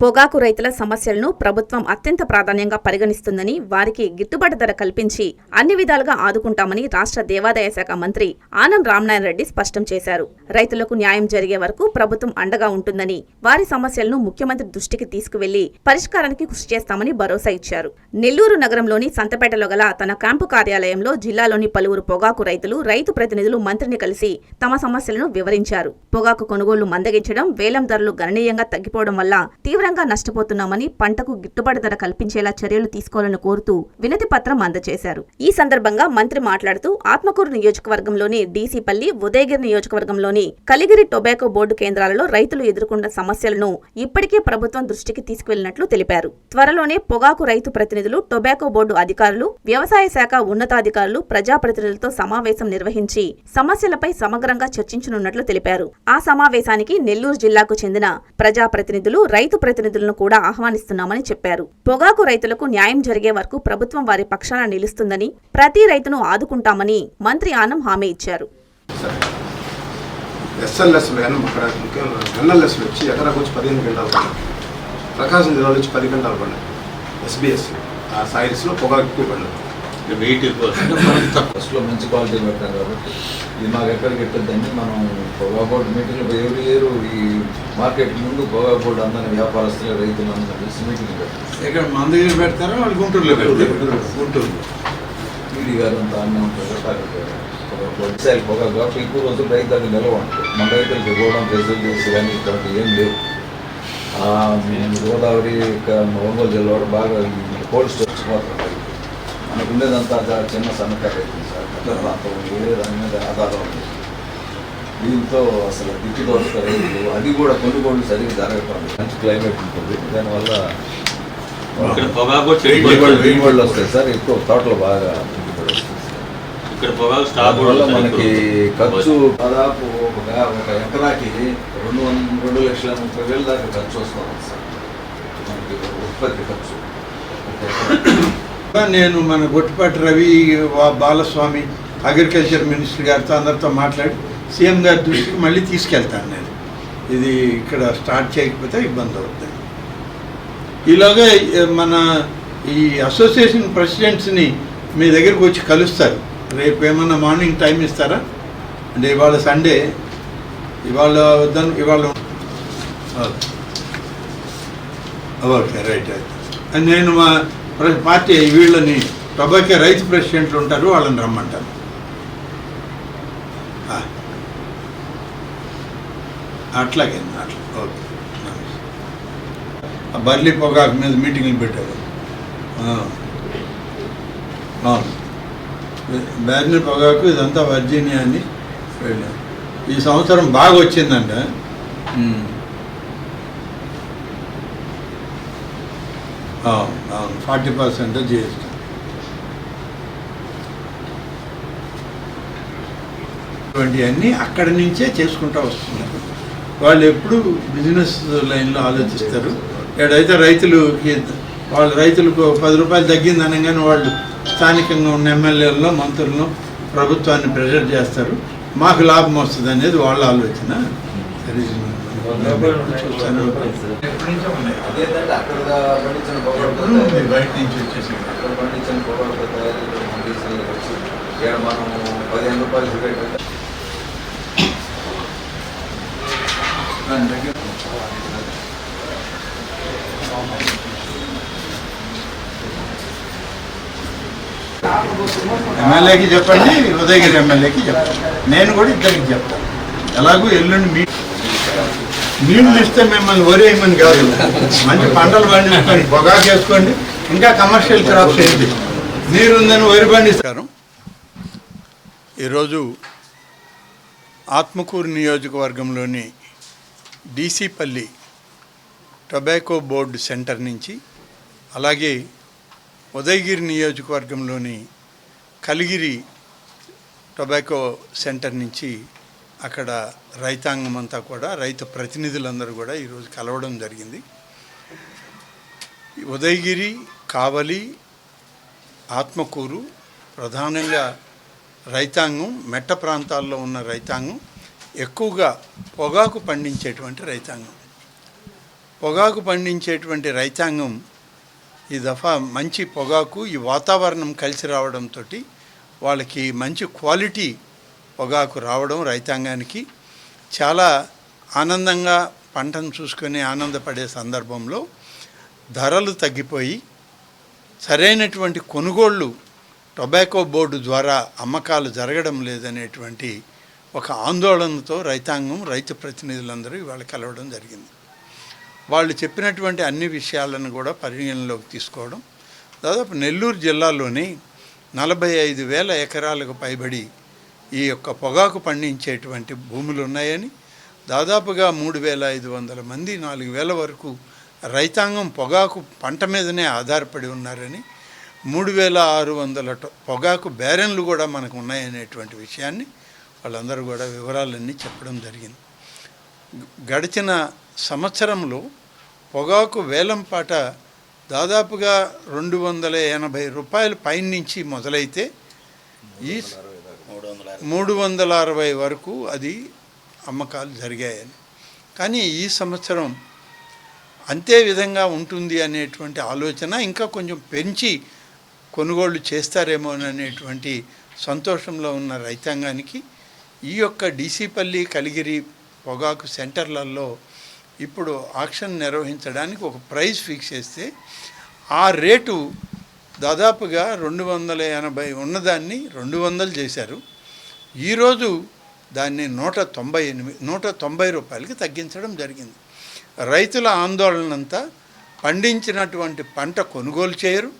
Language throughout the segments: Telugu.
పొగాకు రైతుల సమస్యలను ప్రభుత్వం అత్యంత ప్రాధాన్యంగా పరిగణిస్తుందని, వారికి గిట్టుబాటు ధర కల్పించి అన్ని విధాలుగా ఆదుకుంటామని రాష్ట్ర దేవాదాయ శాఖ మంత్రి ఆనం రామనారాయణ రెడ్డి స్పష్టం చేశారు. రైతులకు న్యాయం జరిగే వరకు ప్రభుత్వం అండగా ఉంటుందని, వారి సమస్యలను ముఖ్యమంత్రి దృష్టికి తీసుకువెళ్లి పరిష్కారానికి కృషి చేస్తామని భరోసా ఇచ్చారు. నెల్లూరు నగరంలోని సంతపేటలో గల తన క్యాంపు కార్యాలయంలో జిల్లాలోని పలువురు పొగాకు రైతులు, రైతు ప్రతినిధులు మంత్రిని కలిసి తమ సమస్యలను వివరించారు. పొగాకు కొనుగోళ్లు మందగించడం, వేలం ధరలు గణనీయంగా తగ్గిపోవడం వల్ల తీవ్రంగా నష్టపోతున్నామని, పంటకు గిట్టుబాటు ధర కల్పించేలా చర్యలు తీసుకోవాలని కోరుతూ వినతి పత్రం అందజేశారు. ఈ సందర్భంగా మంత్రి మాట్లాడుతూ ఆత్మకూరు నియోజకవర్గంలోని డీసీపల్లి, ఉదయగిరి నియోజకవర్గంలోని కలిగిరి టొబాకో బోర్డు కేంద్రాలలో రైతులు ఎదుర్కొన్న సమస్యలను ఇప్పటికే ప్రభుత్వం దృష్టికి తీసుకువెళ్లినట్లు తెలిపారు. త్వరలోనే పొగాకు రైతు ప్రతినిధులు, టొబాకో బోర్డు అధికారులు, వ్యవసాయ శాఖ ఉన్నతాధికారులు ప్రజాప్రతినిధులతో సమావేశం నిర్వహించి సమస్యలపై సమగ్రంగా చర్చించనున్నట్లు తెలిపారు. ఆ సమావేశానికి నెల్లూరు జిల్లాకు చెందిన ప్రజాప్రతినిధులు, రైతు ప్రతినిధులను కూడా ఆహ్వానిస్తున్నామని చెప్పారు. పొగాకు రైతులకు న్యాయం జరిగే వరకు ప్రభుత్వం వారి పక్షాన నిలుస్తుందని, ప్రతి రైతును ఆదుకుంటామని మంత్రి ఆనం హామీ ఇచ్చారు. ప్రకాశం జిల్లాలో వచ్చి 10 గంటలు పడినాయి. SBS ఆ సాయిల్స్లో పొగాకు ఎక్కువ పడినాయి. వెయిట్ ఫస్ట్లో మంచి క్వాలిటీ పెట్టాం కాబట్టి ఇది మాకు ఎక్కడికి ఎక్కద్దండి. మనం పొగా బోర్డు మీటింగ్లో ఎవరి ఇయర్ ఈ మార్కెట్ ముందు పొగా బోర్డు అందరినీ వ్యాపారస్తులు, రైతులు అందరూ కలిసి మీటింగ్ పెట్టారు. ఇక్కడ మన దగ్గర పెడతారా, వాళ్ళు గుంటూరులో పెడతారు? గుంటూరు ఈడీ గారు అంతా అన్నీ ఉంటారు. పొగా కాబట్టి ఎక్కువ రోజులు రైతులు నిలవ ఉంటుంది. మన రైతులకు ఇవ్వడం, రిజల్ట్ చేసి కానీ ఇటువంటి ఏం లేవు. గోదావరి, ఒంగోలు జిల్లా బాగా కోల్డ్ స్టోర్స్ పోతారు. మనకు ఉండేదంతా చిన్న సన్నకారు అవుతుంది సార్. అంత వేరే దాని మీద ఆధారం ఉంది. దీంతో అసలు దిక్కు దోస్తారు రైతులు. అది కూడా కొనుగోళ్ళు సరిగ్గా జరగకపోయింది. మంచి క్లైమేట్ ఉంటుంది, దానివల్ల దిగుబడులు వస్తాయి సార్. ఎక్కువ తోటలు బాగా దిగుబడి వస్తుంది. వల్ల మనకి ఖర్చు దాదాపు ఒక ఎకరాకి 2,30,000 దాకా ఖర్చు వస్తుంది సార్ మనకి ఉత్పత్తి ఖర్చు. నేను మన గొట్టిపాటి రవి, బాలస్వామి, అగ్రికల్చర్ మినిస్టర్ గారితో అందరితో మాట్లాడి సీఎం గారి దృష్టికి మళ్ళీ తీసుకెళ్తాను. నేను ఇది ఇక్కడ స్టార్ట్ చేయకపోతే ఇబ్బంది అవుతుంది. ఈలోగా మన ఈ అసోసియేషన్ ప్రెసిడెంట్స్ని మీ దగ్గరకు వచ్చి కలుస్తారు. రేపు ఏమన్నా మార్నింగ్ టైం ఇస్తారా? అంటే ఇవాళ సండే, ఇవాళ వద్దాను, ఇవాళ ఓకే రైట్ రైట్. నేను మా పార్టీ వీళ్ళని టొబాకో రైతు ప్రెసిడెంట్లు ఉంటారు, వాళ్ళని రమ్మంటారు. అట్లాగే అట్లా ఓకే. బర్లీ పొగాకు మీద మీటింగ్లు పెట్టారు. అవును, బర్లీ పొగాకు ఇదంతా వర్జీనియా అని వెళ్ళారు. ఈ సంవత్సరం బాగా వచ్చిందంట. అవును, 40% GST. ఇటువంటివన్నీ అక్కడి నుంచే చేసుకుంటూ వస్తున్నారు. వాళ్ళు ఎప్పుడు బిజినెస్ లైన్లో ఆలోచిస్తారు. ఎక్కడైతే రైతులకు 10 రూపాయలు తగ్గింది అనగానే వాళ్ళు స్థానికంగా ఉన్న ఎమ్మెల్యేలను, మంత్రులను, ప్రభుత్వాన్ని ప్రెషర్ చేస్తారు. మాకు లాభం వస్తుంది అనేది వాళ్ళ ఆలోచన. బయట నుంచి వచ్చేసి మనం 15 రూపాయలు ఎమ్మెల్యేకి చెప్పండి, ఉదయగిరి ఎమ్మెల్యేకి చెప్పండి, నేను కూడా ఇద్దరికి చెప్తాను. ఎలాగో ఎల్లుండి నీళ్ళు ఇస్తే మిమ్మల్ని వరేయమని కాదు, మంచి పంటలు పండించుకొని పొగాకు వేసుకోండి, ఇంకా కమర్షియల్ క్రాప్స్ ఏంటి, నీరుందని వరి పండిస్తారు. ఈరోజు ఆత్మకూరు నియోజకవర్గంలోని డీసీపల్లి టొబాకో బోర్డు సెంటర్ నుంచి, అలాగే ఉదయగిరి నియోజకవర్గంలోని కలిగిరి టొబాకో సెంటర్ నుంచి అక్కడ రైతాంగం అంతా కూడా, రైతు ప్రతినిధులందరూ కూడా ఈరోజు కలవడం జరిగింది. ఉదయగిరి, కావలి, ఆత్మకూరు ప్రధానంగా రైతాంగం, మెట్ట ప్రాంతాల్లో ఉన్న రైతాంగం ఎక్కువగా పొగాకు పండించేటువంటి రైతాంగం. పొగాకు పండించేటువంటి రైతాంగం ఈ దఫా మంచి పొగాకు, ఈ వాతావరణం కలిసి రావడంతో వాళ్ళకి మంచి క్వాలిటీ పొగాకు రావడం రైతాంగానికి చాలా ఆనందంగా పంటను చూసుకొని ఆనందపడే సందర్భంలో ధరలు తగ్గిపోయి సరైనటువంటి కొనుగోళ్ళు టొబాకో బోర్డు ద్వారా అమ్మకాలు జరగడం లేదనేటువంటి ఒక ఆందోళనతో రైతాంగం, రైతు ప్రతినిధులందరూ ఇవాళ కలవడం జరిగింది. వాళ్ళు చెప్పినటువంటి అన్ని విషయాలను కూడా పరిగణలోకి తీసుకోవడం, దాదాపు నెల్లూరు జిల్లాలోని 45,000 ఎకరాలకు పైబడి ఈ యొక్క పొగాకు పండించేటువంటి భూములు ఉన్నాయని, దాదాపుగా 3,500 మంది 4,000 వరకు రైతాంగం పొగాకు పంట మీదనే ఆధారపడి ఉన్నారని, 3,600 పొగాకు బ్యారెన్లు కూడా మనకు ఉన్నాయనేటువంటి విషయాన్ని వాళ్ళందరూ కూడా వివరాలన్నీ చెప్పడం జరిగింది. గడిచిన సంవత్సరంలో పొగాకు వేలంపాట దాదాపుగా 280 రూపాయల పైనుంచి మొదలైతే ఈ 360 వరకు అది అమ్మకాలు జరిగాయని. కానీ ఈ సంవత్సరం అంతే విధంగా ఉంటుంది అనేటువంటి ఆలోచన, ఇంకా కొంచెం పెంచి కొనుగోళ్ళు చేస్తారేమోననేటువంటి సంతోషంలో ఉన్న రైతాంగానికి ఈ యొక్క డీసీపల్లి, కలిగిరి పొగాకు సెంటర్లలో ఇప్పుడు ఆక్షన్ నిర్వహించడానికి ఒక ప్రైస్ ఫిక్స్ చేస్తే ఆ రేటు దాదాపుగా 280 ఉన్నదాన్ని 200 చేశారు. ఈరోజు దాన్ని 190 రూపాయలకి తగ్గించడం జరిగింది. రైతుల ఆందోళనంతా పండించినటువంటి పంట కొనుగోలు చేయరు,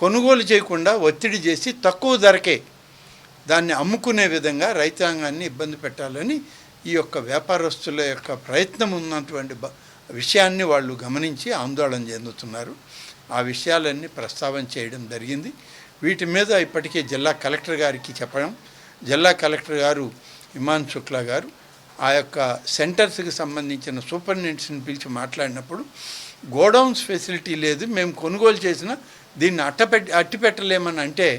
కొనుగోలు చేయకుండా ఒత్తిడి చేసి తక్కువ ధరకే దాన్ని అమ్ముకునే విధంగా రైతాంగాన్ని ఇబ్బంది పెట్టాలని ఈ యొక్క వ్యాపారస్తుల యొక్క ప్రయత్నం ఉన్నటువంటి విషయాన్ని వాళ్ళు గమనించి ఆందోళన చెందుతున్నారు. ఆ విషయాలన్నీ ప్రస్తావన చేయడం జరిగింది. వీటి మీద ఇప్పటికే జిల్లా కలెక్టర్ గారికి చెప్పడం, జిల్లా కలెక్టర్ గారు ఇమాన్ శుక్లా గారు ఆ యొక్క సెంటర్స్కి సంబంధించిన సూపరింటెండెంట్స్ని పిలిచి మాట్లాడినప్పుడు, గోడౌన్స్ ఫెసిలిటీ లేదు, మేము కొనుగోలు చేసిన దీన్ని అట్టి పెట్టలేమని అంటే,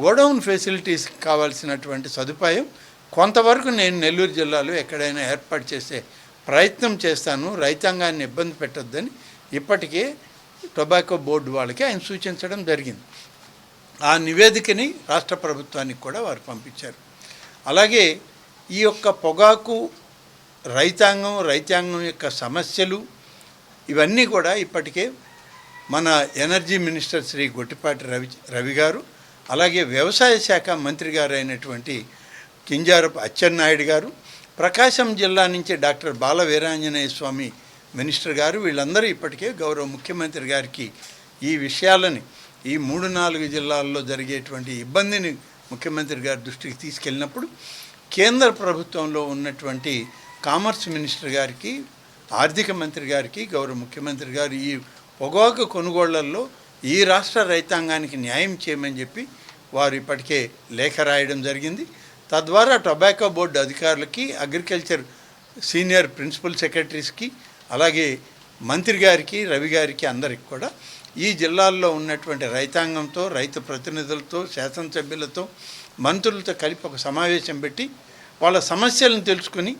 గోడౌన్ ఫెసిలిటీస్ కావాల్సినటువంటి సదుపాయం కొంతవరకు నేను నెల్లూరు జిల్లాలో ఎక్కడైనా ఏర్పాటు చేసే ప్రయత్నం చేస్తాను, రైతాంగాన్ని ఇబ్బంది పెట్టొద్దని ఇప్పటికే టొబాకో బోర్డు వాళ్ళకి ఆయన సూచించడం జరిగింది. ఆ నివేదికని రాష్ట్ర ప్రభుత్వానికి కూడా వారు పంపించారు. అలాగే ఈ యొక్క పొగాకు రైతాంగం యొక్క సమస్యలు ఇవన్నీ కూడా ఇప్పటికే మన ఎనర్జీ మినిస్టర్ శ్రీ గొట్టిపాటి రవి గారు, అలాగే వ్యవసాయ శాఖ మంత్రి గారు అయినటువంటి కింజారపు అచ్చెన్నాయుడు గారు, ప్రకాశం జిల్లా నుంచి డాక్టర్ బాల వీరాంజనేయ స్వామి మినిస్టర్ గారు, వీళ్ళందరూ ఇప్పటికే గౌరవ ముఖ్యమంత్రి గారికి ఈ విషయాలని, ఈ 3-4 జిల్లాల్లో జరిగేటువంటి ఇబ్బందిని ముఖ్యమంత్రి గారి దృష్టికి తీసుకెళ్ళినప్పుడు కేంద్ర ప్రభుత్వంలో ఉన్నటువంటి కామర్స్ మినిస్టర్ గారికి, ఆర్థిక మంత్రి గారికి గౌరవ ముఖ్యమంత్రి గారు ఈ పొగాకు కొనుగోళ్లలో ఈ రాష్ట్ర రైతాంగానికి న్యాయం చేయమని చెప్పి వారు ఇప్పటికే లేఖ రాయడం జరిగింది. తద్వారా టొబాకో బోర్డు అధికారులకి, అగ్రికల్చర్ సీనియర్ ప్రిన్సిపల్ సెక్రటరీస్కి, అలాగే మంత్రి గారికి, రవి గారికి అందరికి కూడా ఈ జిల్లాల్లో ఉన్నటువంటి రైతాంగంతో, రైతు ప్రతినిధులతో, శాసనసభ్యులతో, మంత్రులతో కలిపి ఒక సమావేశం పెట్టి వాళ్ళ సమస్యలను తెలుసుకుని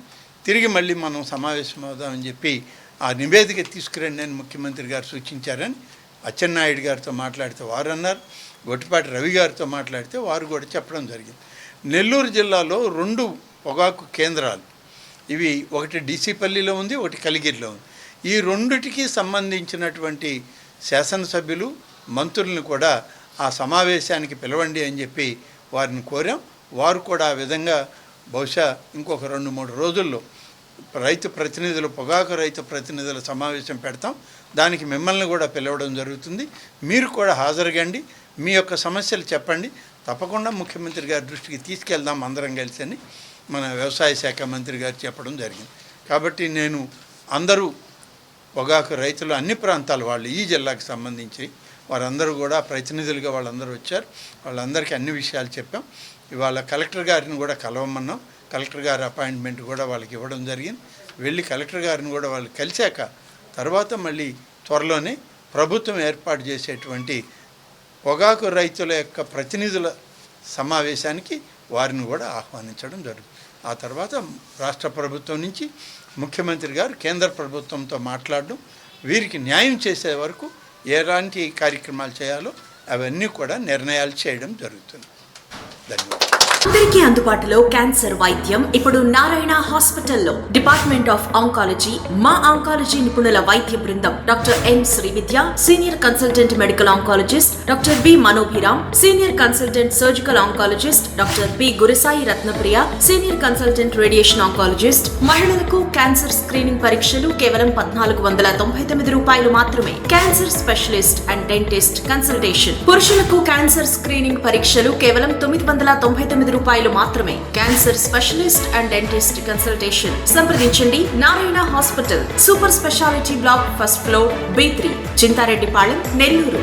తిరిగి మళ్ళీ మనం సమావేశం అవుదామని చెప్పి ఆ నివేదిక తీసుకురండి అని ముఖ్యమంత్రి గారు సూచించారని అచ్చెన్నాయుడు గారితో మాట్లాడితే వారు అన్నారు, గొట్టిపాటి రవి గారితో మాట్లాడితే వారు కూడా చెప్పడం జరిగింది. నెల్లూరు జిల్లాలో 2 పొగాకు కేంద్రాలు, ఇవి ఒకటి డీసీపల్లిలో ఉంది, ఒకటి కలిగిరిలో ఉంది. ఈ రెండిటికి సంబంధించినటువంటి శాసనసభ్యులు, మంత్రులను కూడా ఆ సమావేశానికి పిలవండి అని చెప్పి వారిని కోరాం. వారు కూడా ఆ విధంగా బహుశా ఇంకొక 2-3 రోజుల్లో పొగాకు రైతు ప్రతినిధుల సమావేశం పెడతాం, దానికి మిమ్మల్ని కూడా పిలవడం జరుగుతుంది. మీరు కూడా హాజరుగండి, మీ యొక్క సమస్యలు చెప్పండి, తప్పకుండా ముఖ్యమంత్రి గారి దృష్టికి తీసుకెళ్దాం అందరం కలిసి అని మన వ్యవసాయ శాఖ మంత్రి గారు చెప్పడం జరిగింది. కాబట్టి నేను అందరూ పొగాకు రైతులు అన్ని ప్రాంతాల వాళ్ళు, ఈ జిల్లాకు సంబంధించి వారందరూ కూడా ప్రతినిధులుగా వాళ్ళందరూ వచ్చారు. వాళ్ళందరికీ అన్ని విషయాలు చెప్పాం. ఇవాళ కలెక్టర్ గారిని కూడా కలవమన్నాం. కలెక్టర్ గారి అపాయింట్మెంట్ కూడా వాళ్ళకి ఇవ్వడం జరిగింది. వెళ్ళి కలెక్టర్ గారిని కూడా వాళ్ళు కలిశాక తర్వాత మళ్ళీ త్వరలోనే ప్రభుత్వం ఏర్పాటు చేసేటువంటి పొగాకు రైతుల యొక్క ప్రతినిధుల సమావేశానికి వారిని కూడా ఆహ్వానించడం జరుగుతుంది. ఆ తర్వాత రాష్ట్ర ప్రభుత్వం నుంచి ముఖ్యమంత్రి గారు కేంద్ర ప్రభుత్వంతో మాట్లాడడం, వీరికి న్యాయం చేసే వరకు ఎలాంటి కార్యక్రమాలు చేయాలో అవన్నీ కూడా నిర్ణయాలు చేయడం జరుగుతుంది. ధన్యవాదాలు. అందరికీ అందుబాటులో క్యాన్సర్ వైద్యం ఇప్పుడు నారాయణ హాస్పిటల్లో. డిపార్ట్మెంట్ ఆఫ్ ఆంకాలజీ, మా ఆంకాలజీ నిపుణుల వైద్య బృందం doctor M Srividya, senior consultant medical oncologist doctor B Manobhiram, senior consultant surgical oncologist doctor P Gurasai Ratnapriya, senior consultant radiation oncologist. మహిళలకు క్యాన్సర్ స్క్రీనింగ్ పరీక్షలు కేవలం 1499 రూపాయలు మాత్రమే. Cancer specialist and dentist consultation. పురుషులకు క్యాన్సర్ స్క్రీనింగ్ పరీక్షలు కేవలం 999 రూపాయలు మాత్రమే. Cancer specialist and dentist consultation. సంప్రదించండి Narayana hospital, super speciality block, first floor, B3, Chintareddypalem, Nellore.